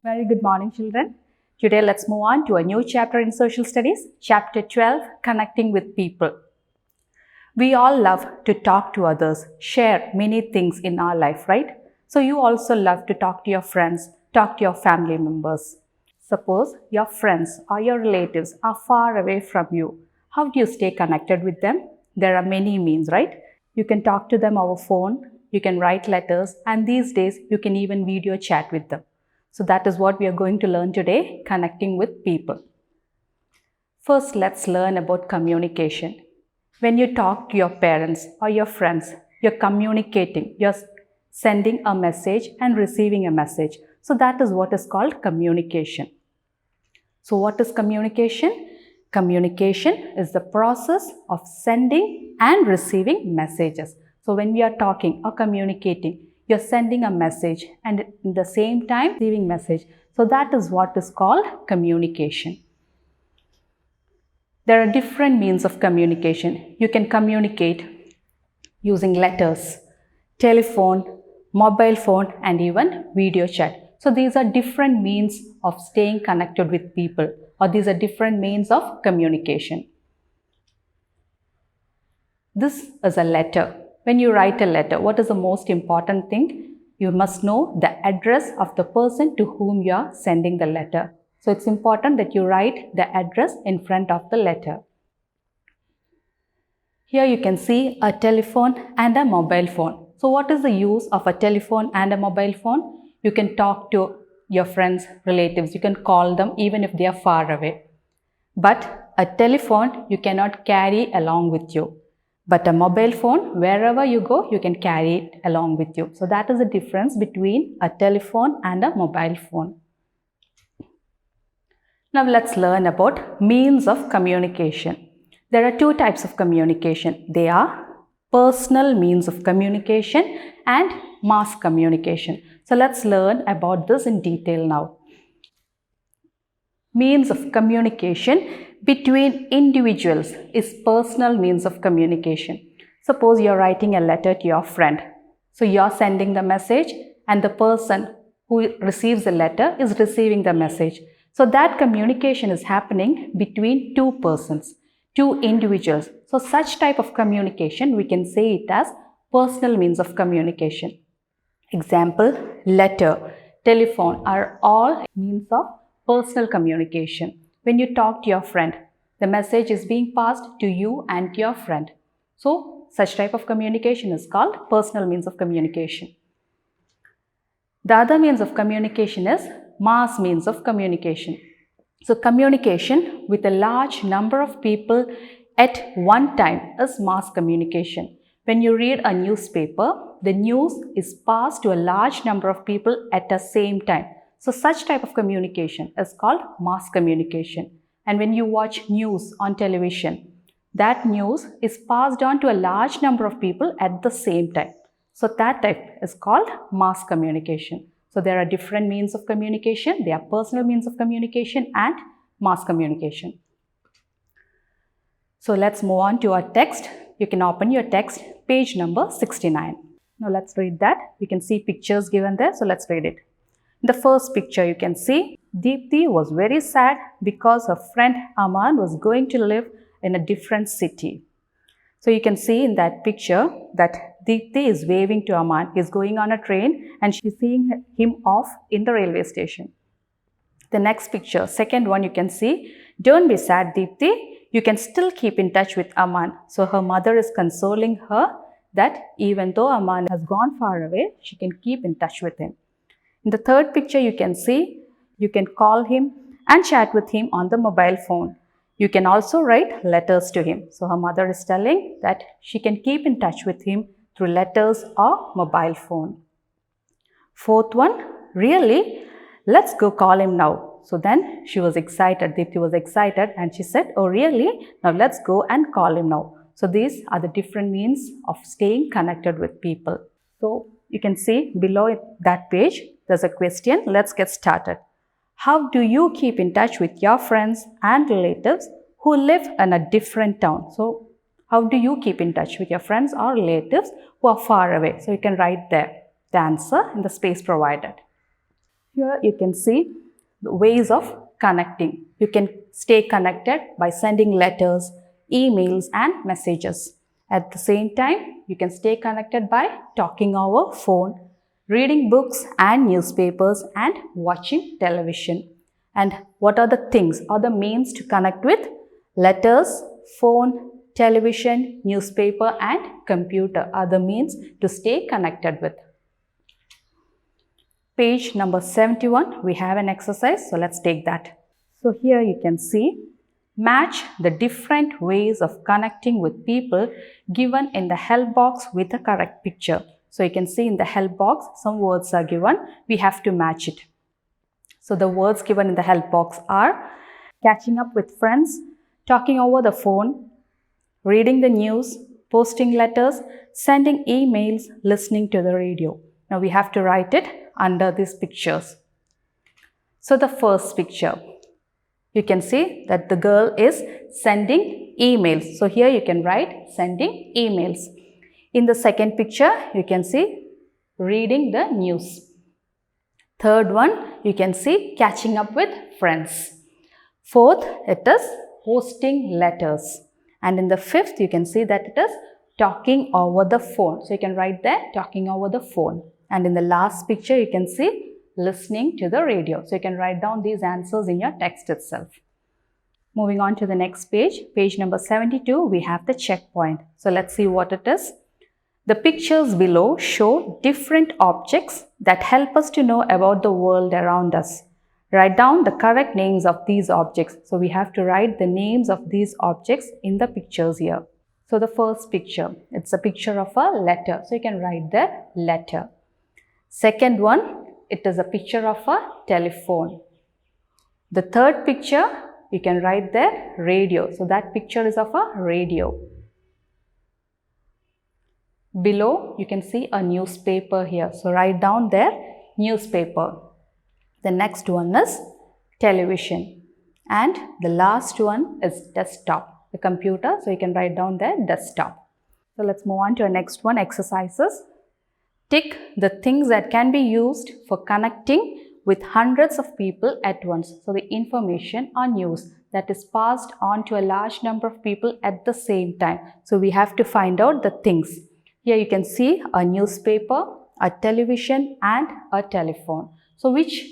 Very good morning, children. Today, let's move on to a new chapter in social studies, chapter 12, Connecting with People. We all love to talk to others, share many things in our life, right? So, you also love to talk to your friends, talk to your family members. Suppose your friends or your relatives are far away from you. How do you stay connected with them? There are many means, right? You can talk to them over phone, you can write letters, and these days you can even video chat with them. So that is what we are going to learn today, connecting with people. First, let's learn about communication. When you talk to your parents or your friends, you're communicating, you're sending a message and receiving a message. So that is what is called communication. So what is communication? Communication is the process of sending and receiving messages. So when we are talking or communicating, you're sending a message and at the same time receiving message. So that is what is called communication. There are different means of communication. You can communicate using letters, telephone, mobile phone, and even video chat. So these are different means of staying connected with people, or these are different means of communication. This is a letter. When you write a letter, what is the most important thing? You must know the address of the person to whom you are sending the letter. So it's important that you write the address in front of the letter. Here you can see a telephone and a mobile phone. So what is the use of a telephone and a mobile phone? You can talk to your friends, relatives. You can call them even if they are far away. But a telephone you cannot carry along with you. But a mobile phone, wherever you go, you can carry it along with you. So that is the difference between a telephone and a mobile phone. Now let's learn about means of communication. There are two types of communication. They are personal means of communication and mass communication. So let's learn about this in detail now. Means of communication between individuals is personal means of communication. Suppose you're writing a letter to your friend. So you're sending the message and the person who receives the letter is receiving the message. So that communication is happening between two persons, two individuals. So such type of communication, we can say it as personal means of communication. Example, letter, telephone are all means of personal communication. When you talk to your friend, the message is being passed to you and to your friend. So such type of communication is called personal means of communication. The other means of communication is mass means of communication. So communication with a large number of people at one time is mass communication. When you read a newspaper, the news is passed to a large number of people at the same time. So such type of communication is called mass communication. And when you watch news on television, that news is passed on to a large number of people at the same time. So that type is called mass communication. So there are different means of communication. They are personal means of communication and mass communication. So let's move on to our text. You can open your text, page number 69. Now let's read that. You can see pictures given there. So let's read it. In the first picture, you can see Deepthi was very sad because her friend Aman was going to live in a different city. So you can see in that picture that Deepthi is waving to Aman. He's going on a train and she's seeing him off in the railway station. The next picture, second one, you can see, don't be sad, Deepthi. You can still keep in touch with Aman. So her mother is consoling her that even though Aman has gone far away, she can keep in touch with him. In the third picture, you can see, you can call him and chat with him on the mobile phone. You can also write letters to him. So her mother is telling that she can keep in touch with him through letters or mobile phone. Fourth one, really? Let's go call him now. So then she was excited, Deepthi was excited and she said, oh really? Now let's go and call him now. So these are the different means of staying connected with people. So you can see below that page, there's a question. Let's get started. How do you keep in touch with your friends and relatives who live in a different town? So how do you keep in touch with your friends or relatives who are far away? So you can write there the answer in the space provided. Here you can see the ways of connecting. You can stay connected by sending letters, emails and messages. At the same time, you can stay connected by talking over phone, reading books and newspapers and watching television. And what are the things or the means to connect with? Letters, phone, television, newspaper and computer are the means to stay connected with. Page number 71, we have an exercise, so let's take that. So here you can see, match the different ways of connecting with people given in the help box with the correct picture. So you can see in the help box, some words are given, we have to match it. So the words given in the help box are catching up with friends, talking over the phone, reading the news, posting letters, sending emails, listening to the radio. Now we have to write it under these pictures. So the first picture, you can see that the girl is sending emails. So here you can write sending emails. In the second picture, you can see reading the news. Third one, you can see catching up with friends. Fourth, it is posting letters. And in the fifth, you can see that it is talking over the phone. So you can write there talking over the phone. And in the last picture, you can see listening to the radio. So you can write down these answers in your text itself. Moving on to the next page, page number 72, we have the checkpoint. So let's see what it is. The pictures below show different objects that help us to know about the world around us. Write down the correct names of these objects. So we have to write the names of these objects in the pictures here. So the first picture, it's a picture of a letter. So you can write the letter. Second one, it is a picture of a telephone. The third picture, you can write there radio. So that picture is of a radio. Below, you can see a newspaper here. So write down there newspaper. The next one is television. And the last one is desktop, the computer. So you can write down there desktop. So let's move on to our next one, exercises. Tick the things that can be used for connecting with hundreds of people at once. So the information or news that is passed on to a large number of people at the same time. So we have to find out the things. Here you can see a newspaper, a television and a telephone. So which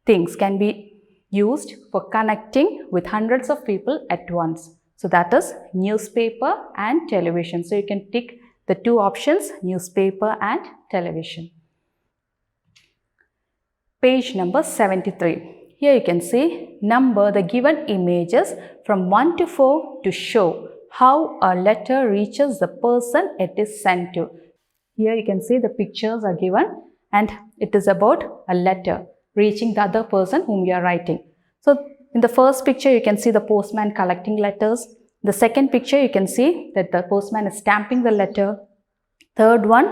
things can be used for connecting with hundreds of people at once? So that is newspaper and television. So you can tick the two options, newspaper and television. Page number 73. Here you can see number the given images from 1 to 4 to show how a letter reaches the person it is sent to. Here you can see the pictures are given and it is about a letter reaching the other person whom you are writing. So in the first picture you can see the postman collecting letters. The second picture you can see that the postman is stamping the letter. Third one,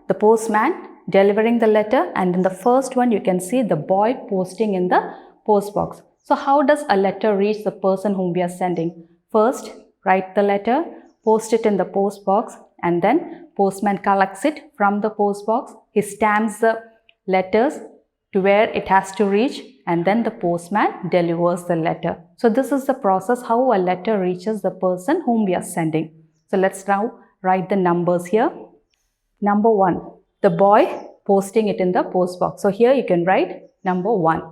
the postman delivering the letter, and in the first one you can see the boy posting in the post box. So how does a letter reach the person whom we are sending? First, write the letter, post it in the post box, and then postman collects it from the post box. He stamps the letters to where it has to reach, and then the postman delivers the letter. So this is the process how a letter reaches the person whom we are sending. So let's now write the numbers here. Number 1, the boy posting it in the post box. So here you can write number 1.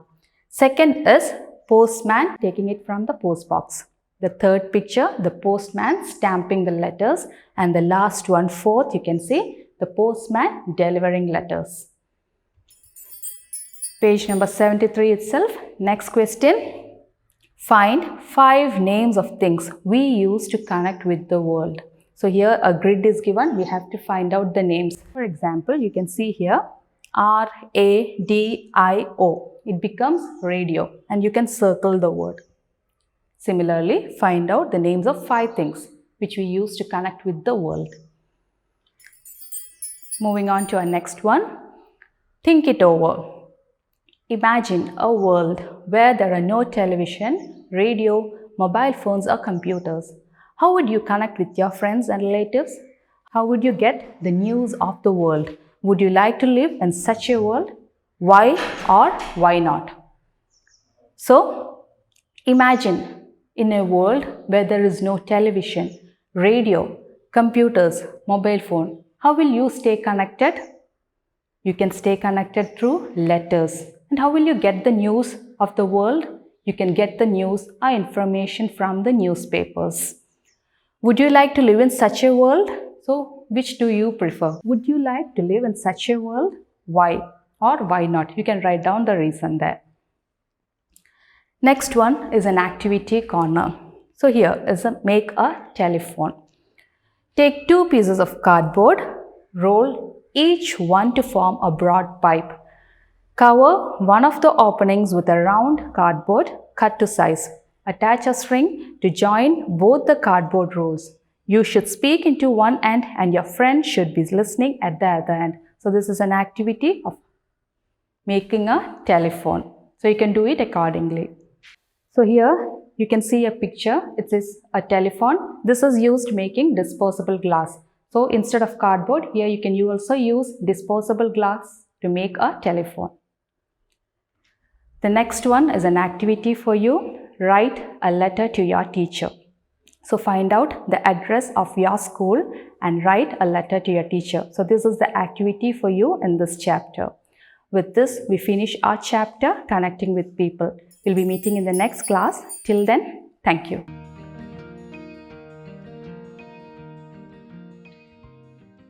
Second is postman taking it from the post box. The third picture, the postman stamping the letters, and the last one, fourth, you can see the postman delivering letters. Page number 73 itself. Next question. Find 5 names of things we use to connect with the world. So here a grid is given. We have to find out the names. For example, you can see here R-A-D-I-O. It becomes radio, and you can circle the word. Similarly, find out the names of 5 things which we use to connect with the world. Moving on to our next one. Think it over. Imagine a world where there are no television, radio, mobile phones or computers. How would you connect with your friends and relatives? How would you get the news of the world? Would you like to live in such a world? Why or why not? So, imagine in a world where there is no television, radio, computers, mobile phone, how will you stay connected? You can stay connected through letters. And how will you get the news of the world? You can get the news or information from the newspapers. Would you like to live in such a world? So, which do you prefer? Would you like to live in such a world? Why or why not? You can write down the reason there. Next one is an activity corner. So, here is a make a telephone. Take two pieces of cardboard, roll each one to form a broad pipe. Cover one of the openings with a round cardboard cut to size. Attach a string to join both the cardboard rolls. You should speak into one end and your friend should be listening at the other end. So this is an activity of making a telephone. So you can do it accordingly. So here you can see a picture. It is a telephone. This is used making disposable glass. So instead of cardboard, here you can also use disposable glass to make a telephone. The next one is an activity for you. Write a letter to your teacher. So find out the address of your school and write a letter to your teacher. So this is the activity for you in this chapter. With this, we finish our chapter, Connecting with People. We'll be meeting in the next class. Till then, thank you.